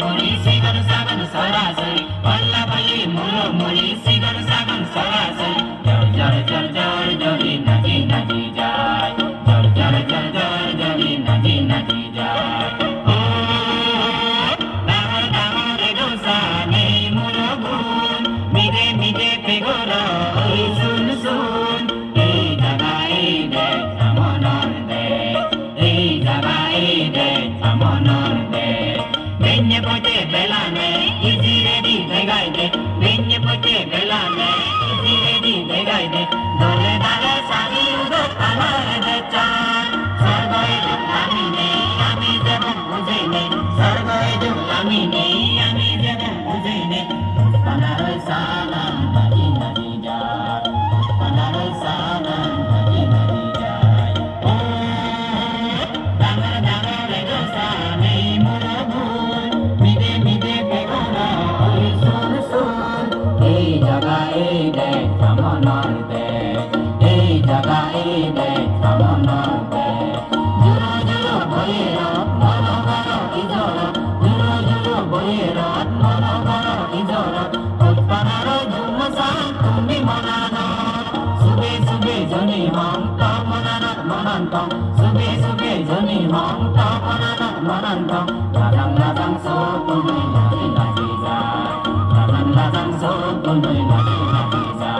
मुरी सिगन सागन सरासरी बल्ला बल्ली मुरो मुरी सिगन सागन सरासरी जर जर जर जर जरी नदी नदी जाय जर जर जर जर जरी नदी नदी जाय ओ दामर दामर दोसा ने मुरो गुन मिदे मिदे पेगोरा ओई सुन सुन ए जगा ए दे सामनर दे ए जगा ए दे सामनर दे Benye poche belane, easy ready they guide. Benye poche belane, easy ready they guide. Dole dale sari udo amar de chan. Sargoy jo amine, ami jebon bujene. Sargoy jo amine, ami jebon bujene. Panaroy salam bagi nadi jay. Panaroy salam bagi nadi jay. Oh, damar damar regosa nei murabu. Mide pegona oi sun sun ei jaga ei de samonar de ei jaga ei de samonar de juro juro boyera mono garo izora juro juro boyera mono garo izora utpanaro jumasa tumi manana sube sube joni ham ta manana mananta sube sube joni ham ta manana mananta ladang ladang so punoi lagi lagi ja ladang ladang so punoi lagi lagi ja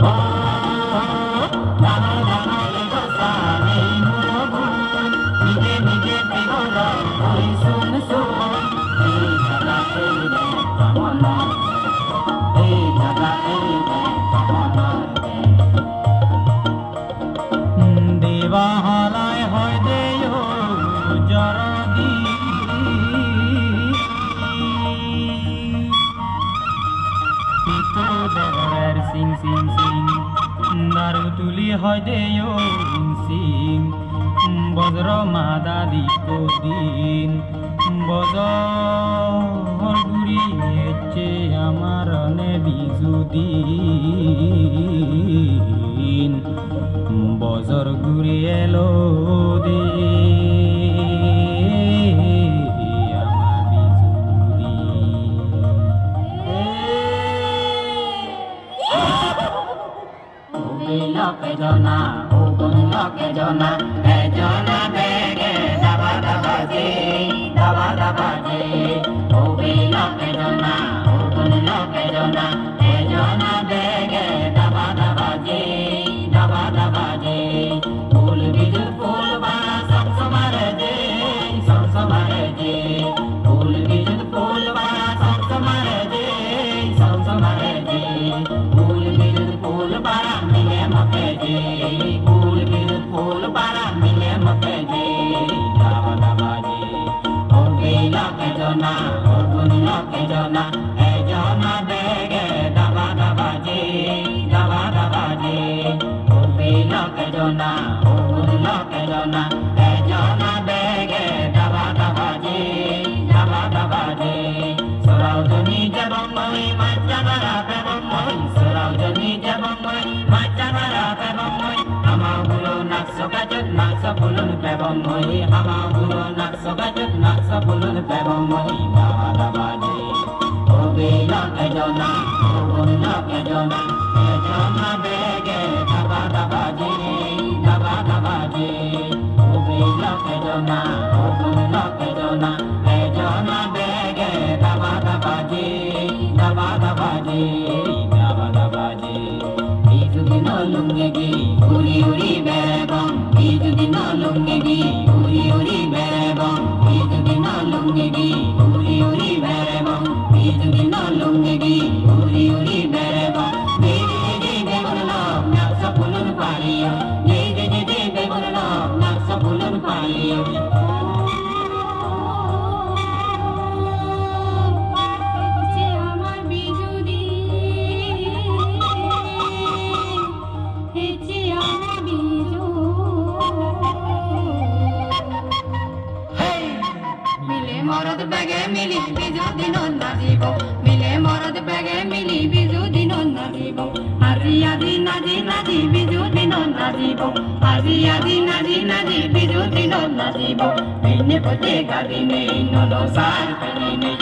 oh dano dano lego sa nei murogun mide mide pegora oi sun sun ei jaga ei de samona ei jaga ei de samona deva halai hoy deyo jaradi sing sing sing daru tuli hoy deyo sing bojro mada dipodin bojor guri eche amar ne bijudin bojor guri elo de Pejona, ogun loke jona, pejona bege, daba daba je, daba daba je. Ogun loke jona, ogun loke jona, pejona bege, daba daba je, daba daba je. Phul bijul phul bara sab samare je, sab samare je. Phul bijul phul bara sab samare je, sab samare je. Phul bijul phul bara mile mape je, phul bijul phul bara mile mape je, daba daba je. Ogun loke jona, ogun loke jona, ejona bege, daba daba je, daba daba je. Ogun loke jona, ogun loke jona, ejona bege, daba daba je, daba daba je. Surau joni jabam moi, machanara pebam moi, surau joni jabam moi, machanara pebam moi. Hama gulo nakso kajut, nakso pulun pebam moi, hama gulo nakso kajut, nakso pulun pebam moi, daba daba je. Ogun loke jona, ogun loke jona, ejona bege, daba daba je, daba daba je. Ogun loke jona, ogun loke jona, ejona bege, daba daba je, daba daba je, daba daba je. Itu dino lungegi, uri uri berebang, itu dino lungegi, uri uri berebang, itu dino lungegi, uri uri berebang, itu dino lungegi, uri uri berebang. Jadi jadi begono, nak sepulun pariyo, jadi jadi begono, nak sepulun pariyo. Morad bege mili bizu dinon nazibo, mile morad bege mili bizu dinon nazibo. Aria di nadi nadi bizu dinon nazibo, aria di nadi bizu dinon nazibo. Pine pote gadine no lo sar penine,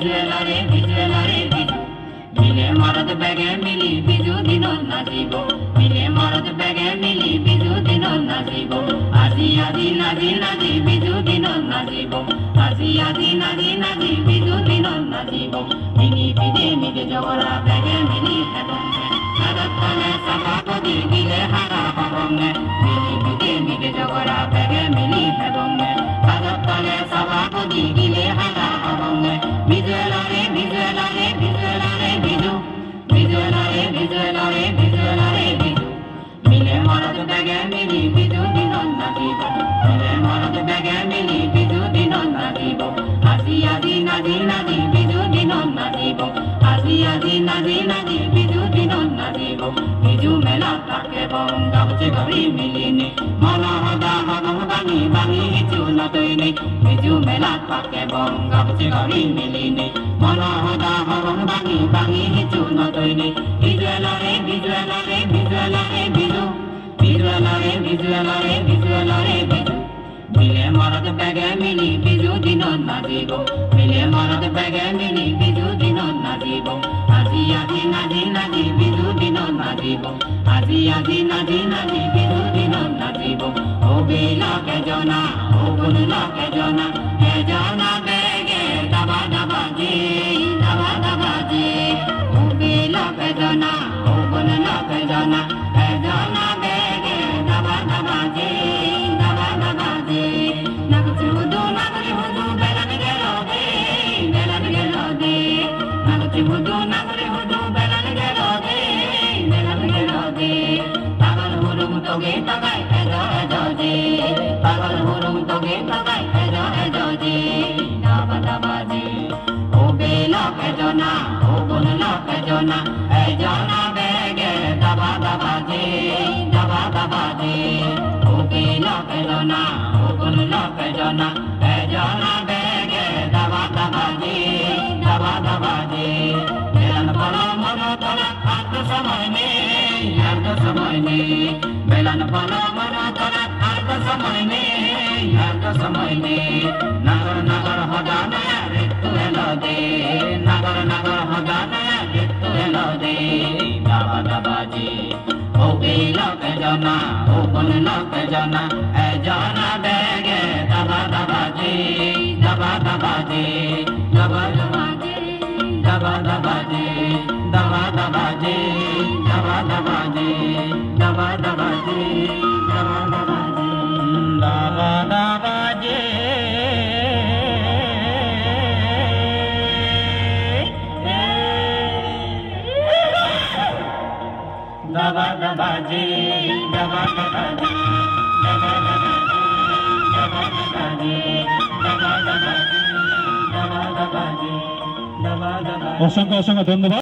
Biju এলারে Biju এলারে Biju মিলে মরদ বেগে মিলি বিজু দিন নাচিব মিলে মরদ বেগে মিলি বিজু দিন নাচিব আজি আজি নাজি নাজি বিজু দিন নাচিব আজি আজি নাজি নাজি বিজু দিন নাচিব মিনি পিজে মিজে জগরা বেগে মিলি হেবঙ্গে নাগতলে সভাপতি গিলে হারা হবঙ্গে মিনি পিজে মিজে জগরা বেগে মিলি হেবঙ্গে নাগতলে সভাপতি গিলে হারা হবঙ্গে বিজু এলারে বিজু এলারে বিজু এলারে বিজু বিজু এলারে বিজু এলারে বিজু এলারে বিজু মিলে মরদ বেগে মিলি বিজু দিন নাচিব মিলে মরদ বেগে মিলি বিজু দিন নাচিব আজি আজি নাজি নাজি বিজু দিন নাচিব আজি আজি নাজি নাজি বিজু দিন নাচিব বিজু মেলা থাকে গামছে ঘড়ি মিলিনি মন হদা হদম বাঙি বাঙি হিচু নতইনি বিজু মেলা থাকে গামছে ঘড়ি মিলিনি মন হদা হদম বাঙি বাঙি হিচু নতইনি বিজু এলারে বিজু এলারে বিজু এলারে বিজু বিজু এলারে বিজু এলারে বিজু এলারে বিজু মিলে মরদ বেগে মিলি বিজু দিন নাচিব মিলে মরদ বেগে মিলি বিজু দিন নাচিব আজি আজি নাজি নাজি বিজু দিন নাচিব আজি আজি নাজি নাজি বিজু দিন নাচিব ও বিলকে জনা ও গুণলকে জনা হে জনা বেগে দাবা দাবা জি দাবা দাবা জি ও বিলকে জনা ও গুণলকে জনা হে জনা বেগে দাবা দাবা জি দাবা দাবা জি নাগরি হুদু বেলান গেল দে বেলান গেল দে নাগরি হুদু বেলান গেল দে বেলান গেল দে পাগল হুরুম তোগে পাগাই এজো এজো দে পাগল হুরুম তোগে পাগাই এজো এজো দে দাবা দাবা দে ও বেলকে জনা ও গুণলকে জনা এ জনা বেগে দাবা দাবা দে দাবা দাবা দে ও বেলকে জনা ও গুণলকে জনা এ জনা বেগে দাবা দাবা দে দাবা দাবা দে বেলান পড়ো মন তোলা আর তো সময় নেই আর তো সময় নেই বেলান পড়ো মন তোলা আর তো সময় নেই আর তো সময় নেই নগর নগর হদা নয়া ঋতু এলো দে নগর নগর হদা নয়া ঋতু এলো দে দাবা দাবা জি ও বিলকে জনা ও গুণলকে জনা এ জনা বেগে দাবা দাবা জি দাবা দাবা জি দাবা দাবা জি দাবা দাবা জি দাবা দাবা জি দাবা দাবা জি দাবা দাবা জি দাবা দাবা জি দাবা দাবা জি দাবা দাবা জি দাবা দাবা জি দাবা দাবা জি দাবা দাবা জি দাবা দাবা জি দাবা দাবা। অসংখ্য অসংখ্য ধন্যবাদ।